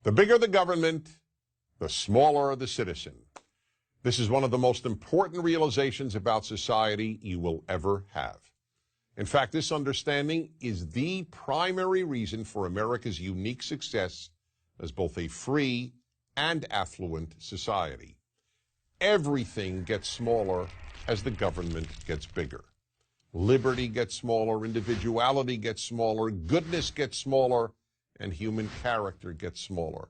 The bigger the government, the smaller the citizen. This is one of the most important realizations about society you will ever have. In fact, this understanding is the primary reason for America's unique success as both a free and affluent society. Everything gets smaller as the government gets bigger. Liberty gets smaller, individuality gets smaller, goodness gets smaller, and human character gets smaller.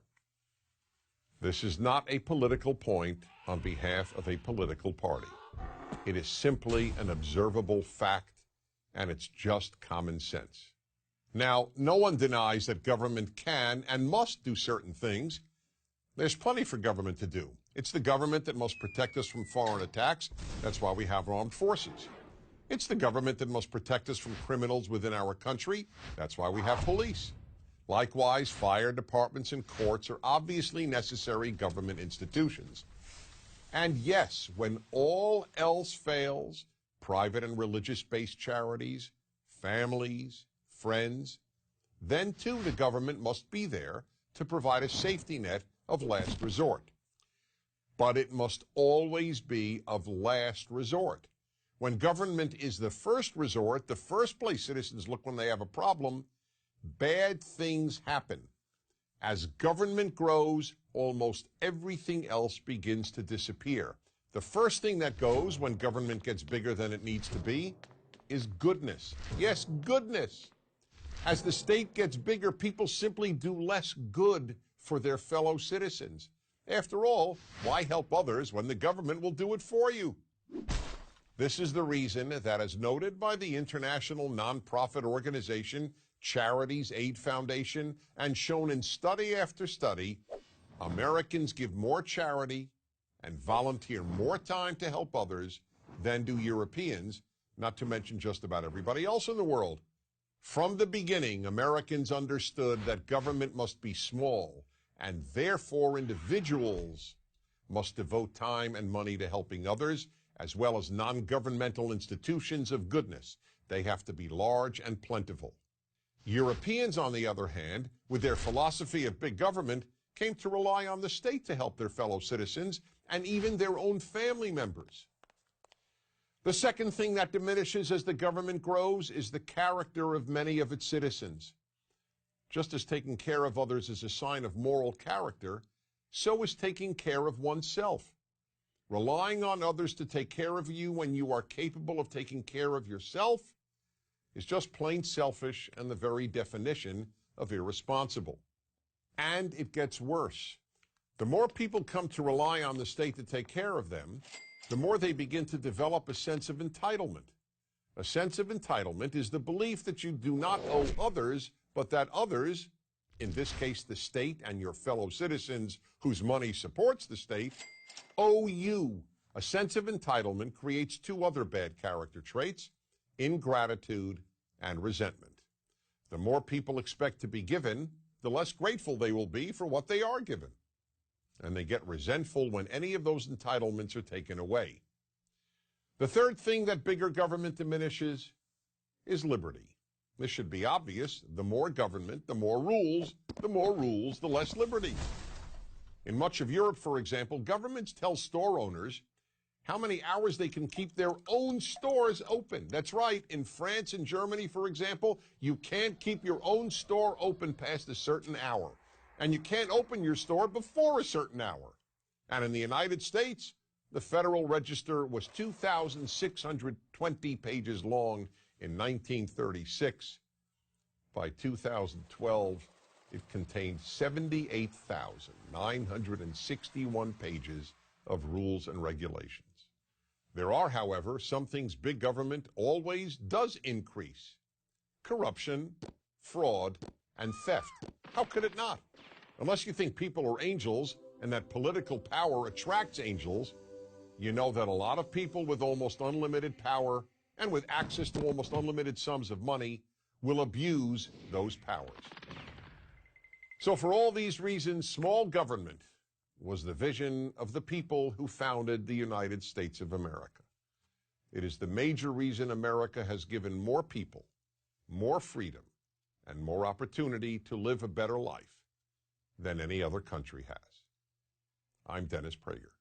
This is not a political point on behalf of a political party. It is simply an observable fact, and it's just common sense. Now, no one denies that government can and must do certain things. There's plenty for government to do. It's the government that must protect us from foreign attacks. That's why we have armed forces. It's the government that must protect us from criminals within our country. That's why we have police. Likewise, fire departments and courts are obviously necessary government institutions. And yes, when all else fails, private and religious-based charities, families, friends, then too the government must be there to provide a safety net of last resort. But it must always be of last resort. When government is the first resort, the first place citizens look when they have a problem, bad things happen. As government grows, almost everything else begins to disappear. The first thing that goes when government gets bigger than it needs to be is goodness. Yes, goodness. As the state gets bigger, people simply do less good for their fellow citizens. After all, why help others when the government will do it for you? This is the reason that, as noted by the international nonprofit organization Charities Aid Foundation, and shown in study after study, Americans give more charity and volunteer more time to help others than do Europeans, not to mention just about everybody else in the world. From the beginning, Americans understood that government must be small, and therefore individuals must devote time and money to helping others, as well as non-governmental institutions of goodness. They have to be large and plentiful. Europeans, on the other hand, with their philosophy of big government, came to rely on the state to help their fellow citizens and even their own family members. The second thing that diminishes as the government grows is the character of many of its citizens. Just as taking care of others is a sign of moral character, so is taking care of oneself. Relying on others to take care of you when you are capable of taking care of yourself is just plain selfish and the very definition of irresponsible. And it gets worse. The more people come to rely on the state to take care of them, the more they begin to develop a sense of entitlement. A sense of entitlement is the belief that you do not owe others, but that others, in this case the state and your fellow citizens whose money supports the state, owe you. A sense of entitlement creates two other bad character traits: ingratitude and resentment. The more people expect to be given, the less grateful they will be for what they are given. And they get resentful when any of those entitlements are taken away. The third thing that bigger government diminishes is liberty. This should be obvious. The more government, the more rules, the less liberty. In much of Europe, for example, governments tell store owners how many hours they can keep their own stores open. That's right. In France and Germany, for example, you can't keep your own store open past a certain hour. And you can't open your store before a certain hour. And in the United States, the Federal Register was 2,620 pages long in 1936. By 2012, it contained 78,961 pages of rules and regulations. There are, however, some things big government always does increase: corruption, fraud, and theft. How could it not? Unless you think people are angels and that political power attracts angels, you know that a lot of people with almost unlimited power and with access to almost unlimited sums of money will abuse those powers. So for all these reasons, small government was the vision of the people who founded the United States of America. It is the major reason America has given more people more freedom and more opportunity to live a better life than any other country has. I'm Dennis Prager.